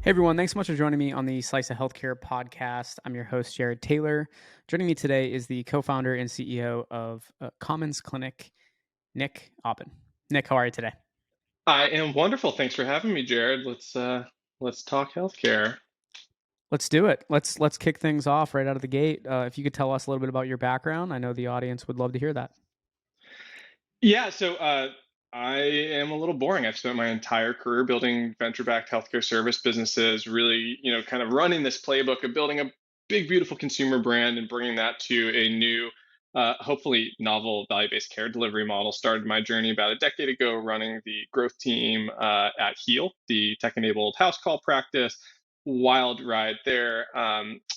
Hey everyone, thanks so much for joining me on the Slice of Healthcare podcast. I'm your host, Jared Taylor. Joining me today is the co founder and CEO of Commons Clinic, Nick Aubin. Nick, how are you today? I am wonderful. Thanks for having me, Jared. Let's talk healthcare. Let's do it. Let's kick things off right out of the gate. If you could tell us a little bit about your background, I know the audience would love to hear that. Yeah, I am a little boring. I've spent my entire career building venture-backed healthcare service businesses, really, kind of running this playbook of building a big, beautiful consumer brand and bringing that to a new, hopefully novel value-based care delivery model. Started my journey about a decade ago running the growth team at Heal, the tech-enabled house call practice. Wild ride there.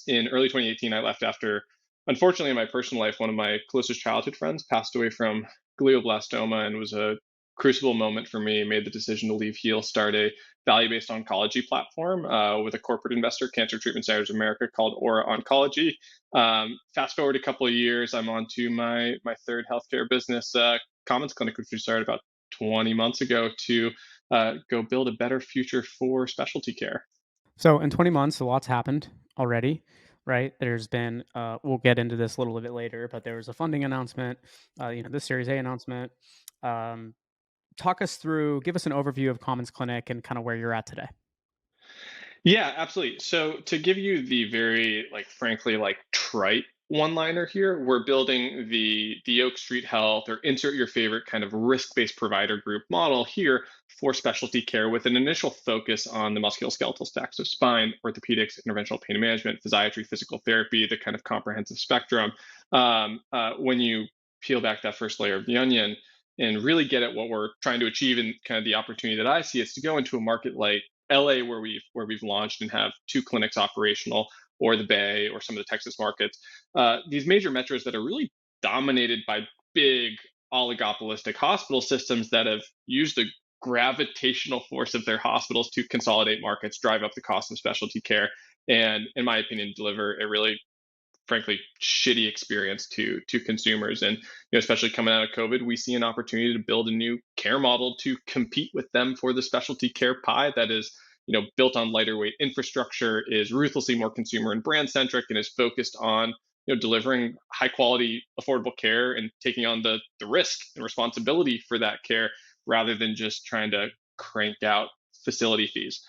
In early 2018, I left after, unfortunately, in my personal life, one of my closest childhood friends passed away from glioblastoma, and was a crucible moment for me. Made the decision to leave Heal, start a value-based oncology platform with a corporate investor, Cancer Treatment Centers of America, called Aura Oncology. Fast forward a couple of years, I'm on to my third healthcare business, Commons Clinic, which we started about 20 months ago to go build a better future for specialty care. So, in 20 months, a lot's happened already, right? There's been, we'll get into this a little bit later, but there was a funding announcement, this Series A announcement. Um, Talk us through, give us an overview of Commons Clinic and kind of where you're at today. Yeah, absolutely. So to give you the very, frankly, trite one-liner here, we're building the Oak Street Health, or insert your favorite kind of risk-based provider group model here for specialty care, with an initial focus on the musculoskeletal stack. So spine, orthopedics, interventional pain management, physiatry, physical therapy, the kind of comprehensive spectrum. When you peel back that first layer of the onion and really get at what we're trying to achieve, and kind of the opportunity that I see, is to go into a market like LA, where we've launched and have two clinics operational, or the Bay, or some of the Texas markets. These major metros that are really dominated by big oligopolistic hospital systems that have used the gravitational force of their hospitals to consolidate markets, drive up the cost of specialty care, and, in my opinion, deliver a really, frankly, shitty experience to consumers. And especially coming out of COVID, we see an opportunity to build a new care model to compete with them for the specialty care pie that is built on lighter weight infrastructure, is ruthlessly more consumer and brand centric, and is focused on delivering high quality, affordable care, and taking on the risk and responsibility for that care, rather than just trying to crank out facility fees.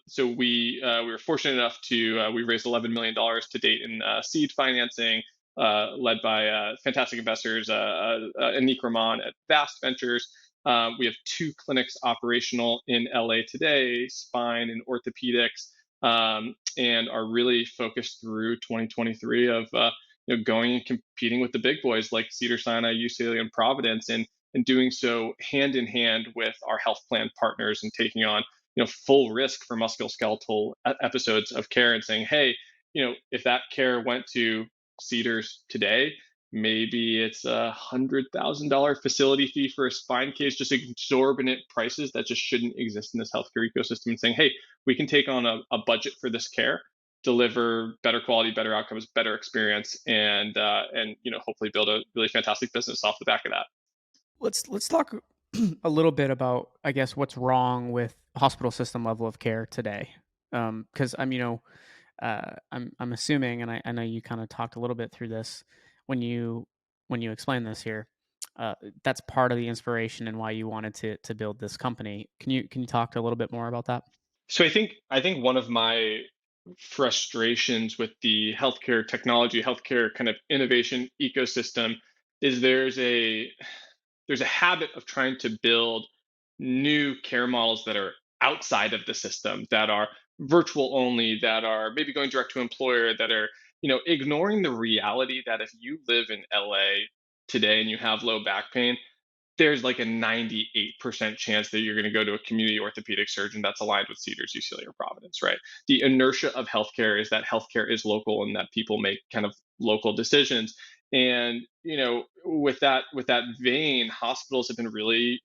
So we were fortunate enough to we raised $11 million to date in seed financing, led by fantastic investors, Anik Rahman at Vast Ventures. We have two clinics operational in LA today, spine and orthopedics, and are really focused through 2023 of going and competing with the big boys like Cedars-Sinai, UCLA, and Providence, and doing so hand in hand with our health plan partners, and taking on full risk for musculoskeletal episodes of care, and saying, hey, if that care went to Cedars today, maybe it's $100,000 facility fee for a spine case, just exorbitant prices that just shouldn't exist in this healthcare ecosystem, and saying, hey, we can take on a budget for this care, deliver better quality, better outcomes, better experience, and hopefully build a really fantastic business off the back of that. Let's talk a little bit about, I guess, what's wrong with hospital system level of care today. Because I'm assuming, and I know you kind of talked a little bit through this when you explain this here. That's part of the inspiration and why you wanted to build this company. Can you talk a little bit more about that? So I think one of my frustrations with the healthcare technology, healthcare kind of innovation ecosystem, is there's a habit of trying to build new care models that are outside of the system, that are virtual only, that are maybe going direct to employer, that are ignoring the reality that if you live in LA today and you have low back pain, there's like a 98% chance that you're going to go to a community orthopedic surgeon that's aligned with Cedars, UCLA, or Providence, right? The inertia of healthcare is that healthcare is local, and that people make kind of local decisions. And with that vein, hospitals have been really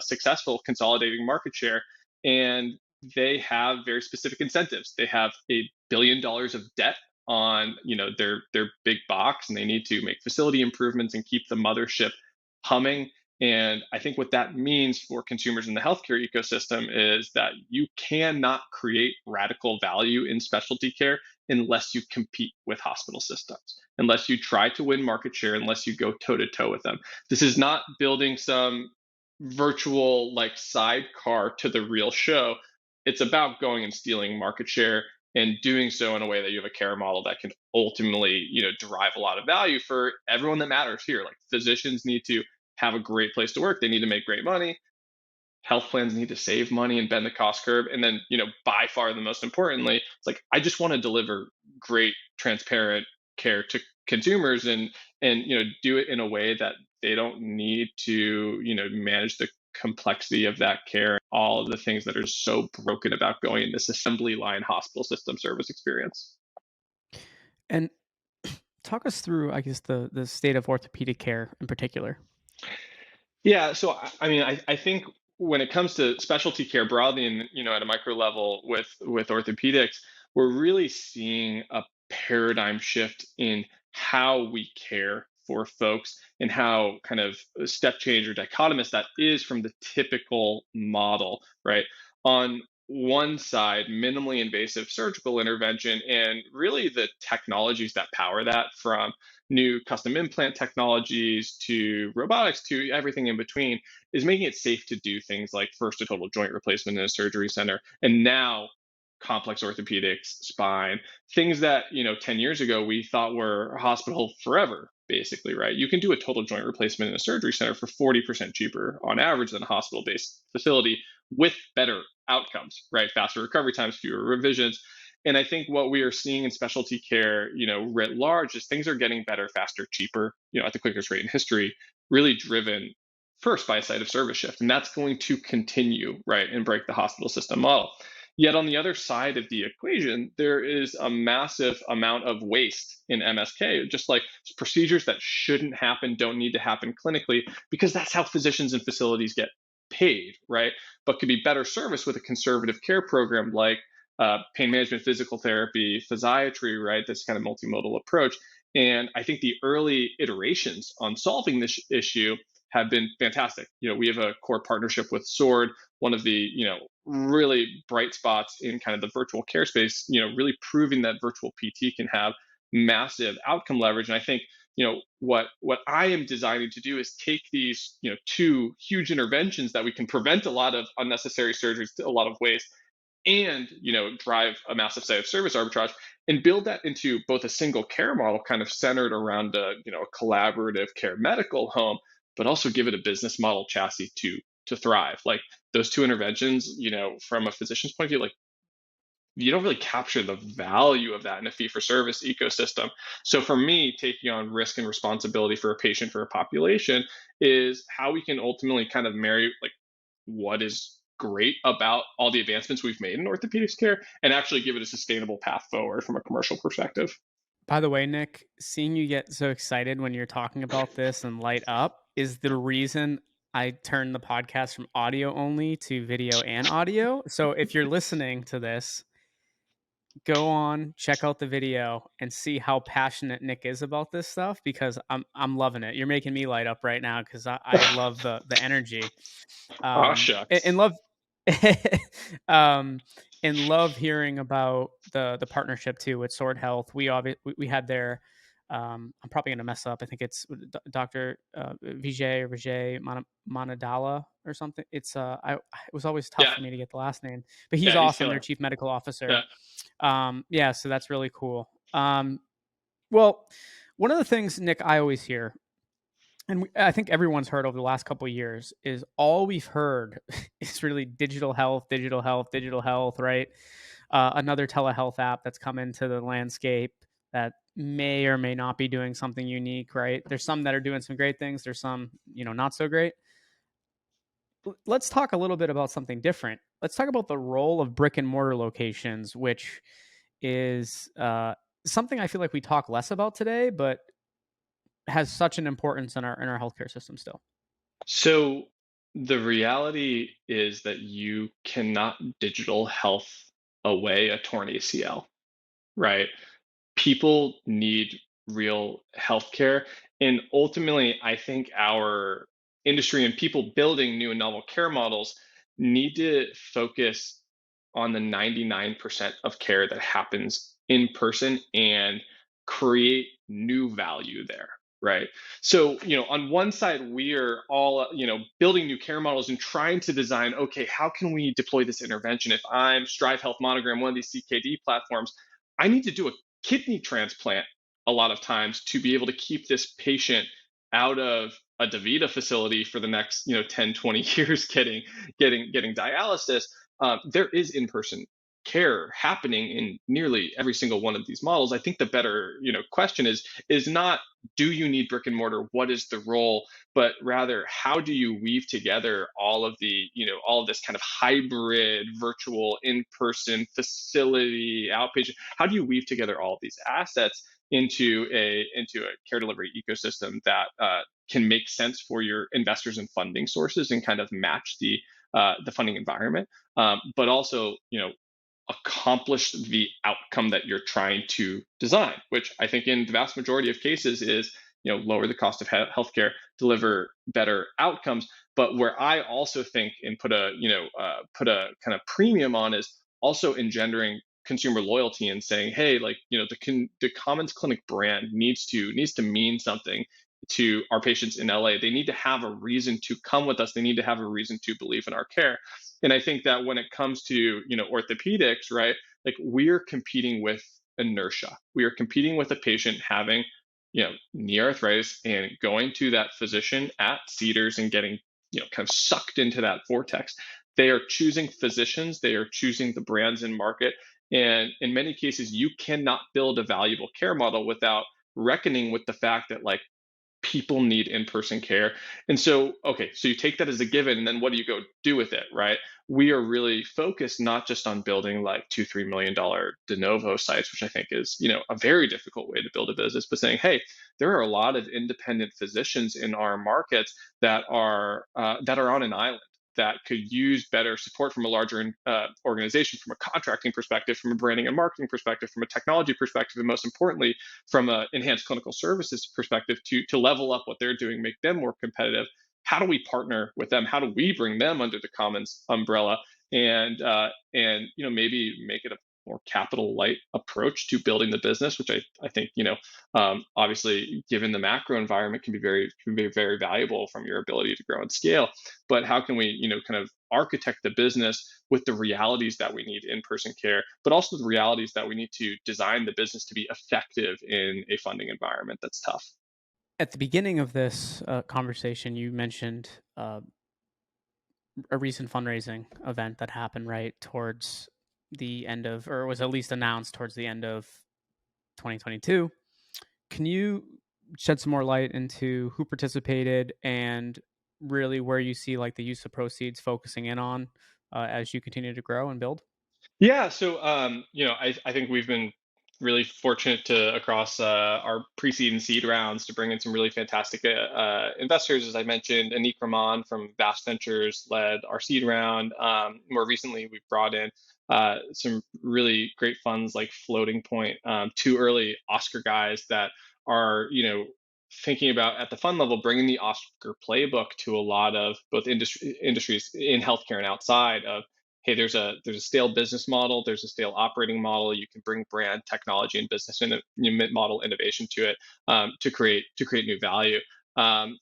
successful consolidating market share, and they have very specific incentives. They have $1 billion of debt on their big box, and they need to make facility improvements and keep the mothership humming. And I think what that means for consumers in the healthcare ecosystem is that you cannot create radical value in specialty care unless you compete with hospital systems, unless you try to win market share, unless you go toe to toe with them. This is not building some virtual like sidecar to the real show. It's about going and stealing market share and doing so in a way that you have a care model that can ultimately, derive a lot of value for everyone that matters here. Like physicians need to have a great place to work. They need to make great money. Health plans need to save money and bend the cost curve. And then, by far the most importantly, it's like I just want to deliver great, transparent care to consumers and do it in a way that they don't need to, manage the complexity of that care, all of the things that are so broken about going in this assembly line hospital system service experience. And talk us through, I guess, the state of orthopedic care in particular. Yeah, so I think when it comes to specialty care broadly, and at a micro level with orthopedics, we're really seeing a paradigm shift in how we care for folks and how kind of a step change or dichotomous that is from the typical model, right? On one side, minimally invasive surgical intervention and really the technologies that power that, from new custom implant technologies to robotics to everything in between, is making it safe to do things like first a total joint replacement in a surgery center, and now complex orthopedics, spine, things that 10 years ago we thought were hospital forever, basically, right? You can do a total joint replacement in a surgery center for 40% cheaper on average than a hospital-based facility with better outcomes, right? Faster recovery times, fewer revisions. And I think what we are seeing in specialty care, writ large, is things are getting better, faster, cheaper, at the quickest rate in history, really driven first by a site of service shift. And that's going to continue, right, and break the hospital system model. Yet on the other side of the equation, there is a massive amount of waste in MSK, just like procedures that shouldn't happen, don't need to happen clinically, because that's how physicians and facilities get paid, right? But could be better service with a conservative care program like pain management, physical therapy, physiatry, right? This kind of multimodal approach. And I think the early iterations on solving this issue have been fantastic. We have a core partnership with Sword, one of the, really bright spots in kind of the virtual care space, really proving that virtual PT can have massive outcome leverage. And I think, what I am designing to do is take these, two huge interventions that we can prevent a lot of unnecessary surgeries, a lot of waste, and drive a massive site of service arbitrage, and build that into both a single care model kind of centered around a collaborative care medical home, but also give it a business model chassis to thrive. Like those two interventions, from a physician's point of view, like you don't really capture the value of that in a fee for service ecosystem. So for me, taking on risk and responsibility for a patient, for a population, is how we can ultimately kind of marry like what is great about all the advancements we've made in orthopedics care and actually give it a sustainable path forward from a commercial perspective. By the way, Nick, seeing you get so excited when you're talking about this and light up is the reason I turned the podcast from audio only to video and audio. So if you're listening to this, go on, check out the video and see how passionate Nick is about this stuff, because I'm loving it. You're making me light up right now because I love the energy. Oh And shucks. love um and love hearing about the partnership too with Sword Health. We had their I'm probably gonna mess up. I think it's Dr. Vijay or Vijay Manadala or something. It was always tough Yeah, for me to get the last name, but he's yeah, he's awesome. Their killer. chief medical officer. Yeah. Yeah, so that's really cool. Well, one of the things, Nick, I always hear, and I think everyone's heard over the last couple of years, is all we've heard is really digital health, digital health, digital health, right? Another telehealth app that's come into the landscape that may or may not be doing something unique, right? There's some that are doing some great things. There's some, not so great. Let's talk a little bit about something different. Let's talk about the role of brick and mortar locations, which is something I feel like we talk less about today, but has such an importance in our healthcare system still. So the reality is that you cannot digital health away a torn ACL, right? People need real healthcare. And ultimately, I think our industry and people building new and novel care models need to focus on the 99% of care that happens in person and create new value there, right? So, on one side, we are all, building new care models and trying to design, okay, how can we deploy this intervention? If I'm Strive Health Monogram, one of these CKD platforms, I need to do a kidney transplant a lot of times to be able to keep this patient out of a DaVita facility for the next 10, 20 years getting dialysis. There is in-person care happening in nearly every single one of these models. I think the better question is not, do you need brick and mortar, what is the role, but rather, how do you weave together all of this kind of hybrid virtual in-person facility outpatient, how do you weave together all of these assets into a care delivery ecosystem that can make sense for your investors and funding sources and kind of match the funding environment, but also accomplish the outcome that you're trying to design, which I think in the vast majority of cases is lower the cost of healthcare, deliver better outcomes. But where I also think and put a kind of premium on is also engendering consumer loyalty and saying, hey, like the Commons Clinic brand needs to mean something to our patients in LA. They need to have a reason to come with us. They need to have a reason to believe in our care. And I think that when it comes to orthopedics, right, like we're competing with inertia. We are competing with a patient having knee arthritis and going to that physician at Cedars and getting kind of sucked into that vortex. They are choosing physicians. They are choosing the brands in market. And in many cases, you cannot build a valuable care model without reckoning with the fact that like people need in-person care. And so, okay, so you take that as a given, and then what do you go do with it, right? We are really focused not just on building like $2-3 million de novo sites, which I think is a very difficult way to build a business, but saying, hey, there are a lot of independent physicians in our markets that are on an island that could use better support from a larger organization, from a contracting perspective, from a branding and marketing perspective, from a technology perspective, and most importantly, from an enhanced clinical services perspective to level up what they're doing, make them more competitive. How do we partner with them? How do we bring them under the Commons umbrella and maybe make it a more capital light approach to building the business, which I think obviously given the macro environment can be very valuable from your ability to grow and scale. But how can we kind of architect the business with the realities that we need in person care, but also the realities that we need to design the business to be effective in a funding environment that's tough. At the beginning of this conversation, you mentioned a recent fundraising event that happened right towards the end of, or was at least announced towards the end of 2022. Can you shed some more light into who participated and really where you see like the use of proceeds focusing in on as you continue to grow and build? Yeah, so I think we've been really fortunate to across our pre-seed and seed rounds to bring in some really fantastic investors. As I mentioned, Anik Rahman from Vast Ventures led our seed round. More recently, we've brought in some really great funds like Floating Point, two early Oscar guys that are thinking about at the fund level bringing the Oscar playbook to a lot of both industries in healthcare and outside of, hey, there's a stale business model, there's a stale operating model. You can bring brand, technology, and business model innovation to it to create new value. And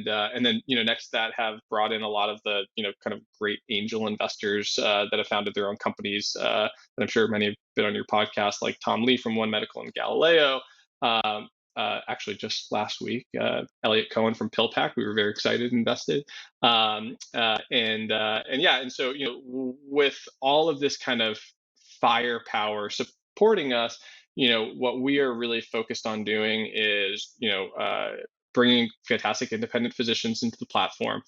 then next to that have brought in a lot of the kind of great angel investors that have founded their own companies. And I'm sure many have been on your podcast, like Tom Lee from One Medical and Galileo. Actually, just last week, Elliot Cohen from PillPack. We were very excited and invested. And yeah, and so with all of this kind of firepower supporting us, what we are really focused on doing is bringing fantastic independent physicians into the platform,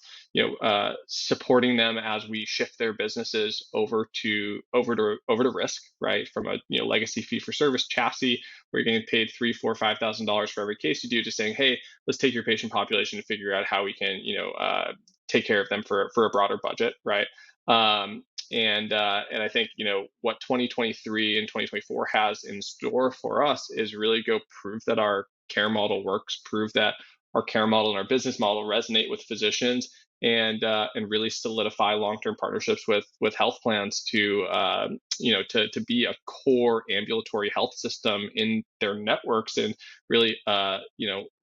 supporting them as we shift their businesses over to risk, right, from a legacy fee for service chassis where you're getting paid $3, $4, $5,000 for every case you do, to saying, hey, let's take your patient population and figure out how we can take care of them for a broader budget, right? And I think what 2023 and 2024 has in store for us is really go prove that our care model works, prove that our care model and our business model resonate with physicians, and really solidify long-term partnerships with health plans to to be a core ambulatory health system in their networks, and really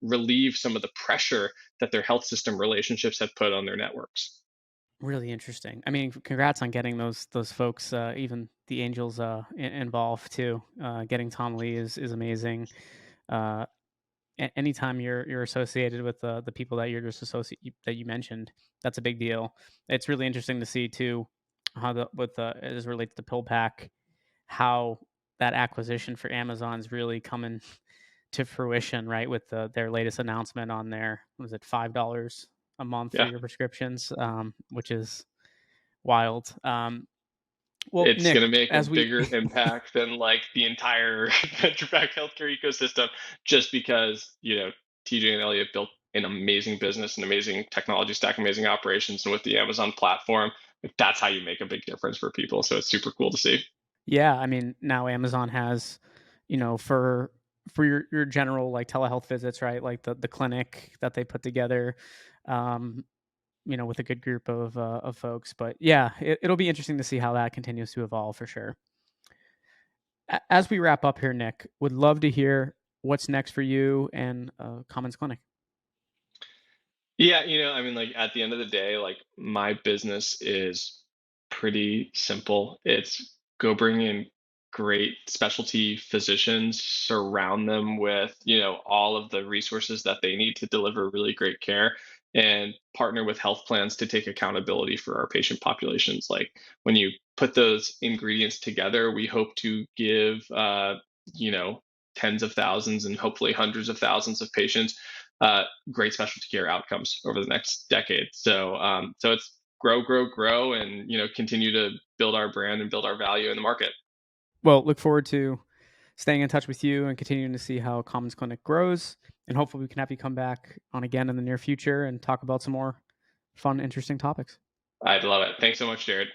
relieve some of the pressure that their health system relationships have put on their networks. Really interesting. I mean, congrats on getting those folks, even the Angels, involved too. Getting Tom Lee is amazing. Uh, Anytime you're associated with the people that you're just associate that you mentioned, that's a big deal. It's really interesting to see too how the with as it relates to PillPack, how that acquisition for Amazon's really coming to fruition, right? With their latest announcement on their, what is it, $5 a month for Yeah. your prescriptions, which is wild. Well, It's going to Nick, make a as we bigger impact than like the entire venture-backed healthcare ecosystem, just because TJ and Elliott built an amazing business, an amazing technology stack, amazing operations, and with the Amazon platform, that's how you make a big difference for people. So it's super cool to see. Yeah, I mean, now Amazon has, for your general like telehealth visits, right? Like the clinic that they put together, um, with a good group of folks. But yeah, it'll be interesting to see how that continues to evolve for sure. As we wrap up here, Nick, would love to hear what's next for you and Commons Clinic. Yeah, I mean, like at the end of the day, like my business is pretty simple. It's go bring in great specialty physicians, surround them with, all of the resources that they need to deliver really great care, and partner with health plans to take accountability for our patient populations. Like when you put those ingredients together, we hope to give, you know, tens of thousands and hopefully hundreds of thousands of patients great specialty care outcomes over the next decade. So it's grow, grow, grow, and continue to build our brand and build our value in the market. Well, look forward to staying in touch with you and continuing to see how Commons Clinic grows. And hopefully, we can have you come back on again in the near future and talk about some more fun, interesting topics. I'd love it. Thanks so much, Jared.